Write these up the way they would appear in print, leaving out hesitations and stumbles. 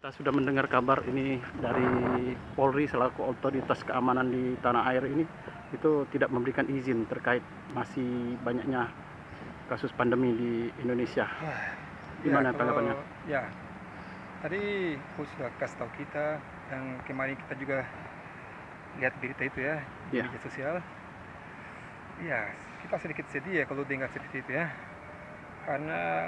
Kita sudah mendengar kabar ini dari Polri selaku otoritas keamanan di tanah air ini itu tidak memberikan izin terkait masih banyaknya kasus pandemi di Indonesia. Gimana tanggapannya? Ya, tadi aku sudah kasih tahu kita dan kemarin kita juga lihat berita itu ya di Ya. media sosial. Ya, kita sedikit sedih ya kalau dengar seperti itu ya, karena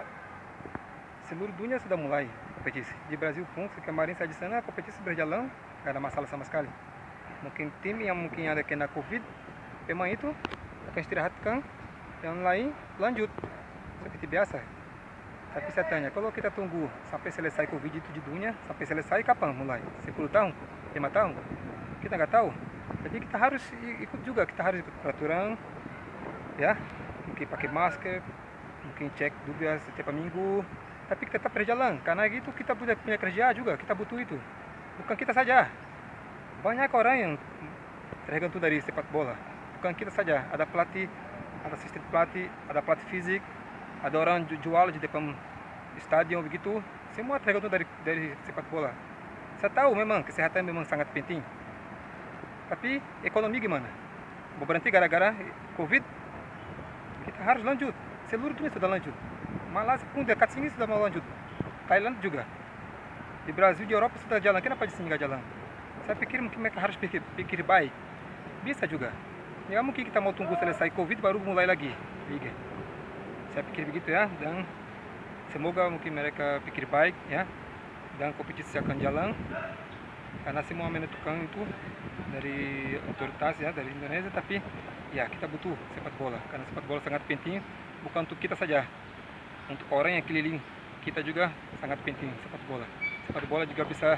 seluruh dunia sudah mulai kompetisi. Di Brasil pun kemarin saja sana kompetisi berjalan, tidak ada masalah sama sekali. Mungkin tim yang mungkin ada kena COVID, pemain itu akan istirahatkan, yang lain lanjut seperti biasa. Tapi saya tanya, kalau kita tunggu sampai selesai COVID itu di dunia, sampai selesai kapan mulai? 10 tahun, 5 tahun? Kita nggak tahu. Jadi kita harus ikut juga, kita harus ikut peraturan, ya. Mungkin pakai masker, mungkin cek juga setiap minggu. Tapi tetap berjalan, karena gitu kita punya kerja juga, kita butuh itu. Bukan kita saja, banyak orang yang tergantung dari sepak bola. Bukan kita saja, ada pelatih, ada asisten pelatih, ada pelatih fisik, ada orang jual di depan stadion begitu. Semua tergantung dari sepak bola. Saya tahu memang kesehatan memang sangat penting. Tapi ekonomi gimana? Mau berhenti gara-gara COVID? Kita harus lanjut. Seluruh dunia sudah lanjut. Malaysia pun dekat sini sudah mau lanjut. Thailand juga. Di Brasil, di Eropa sudah jalan. Kenapa di sini nggak jalan? Saya pikir mungkin mereka harus pikir baik. Bisa juga. Ya mungkin kita mau tunggu selesai COVID baru mulai lagi liga. Saya pikir begitu ya. Dan semoga mungkin mereka pikir baik ya. Dan kompetisi akan jalan. Karena semua menentukan itu dari otoritas ya, dari Indonesia. Tapi ya kita butuh sepak bola. Karena sepak bola sangat penting. Bukan untuk kita saja. Untuk orang yang keliling kita juga sangat penting sepak bola. Sepak bola juga bisa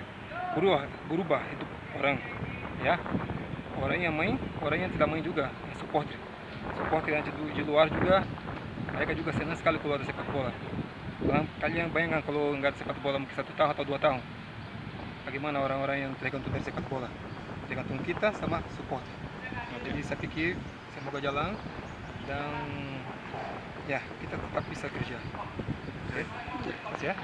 berubah hidup orang, ya. Orang yang main, orang yang tidak main juga, supporter yang di luar juga, mereka juga senang sekali keluar dari sepak bola. Kalian bayangkan kalau nggak ada sepak bola mungkin 1 tahun atau 2 tahun, bagaimana orang-orang yang tergantung dari sepak bola? Tergantung kita sama supporter. Jadi saya pikir semoga jalan dan ya kita tetap bisa kerja. Oke, terima kasih ya.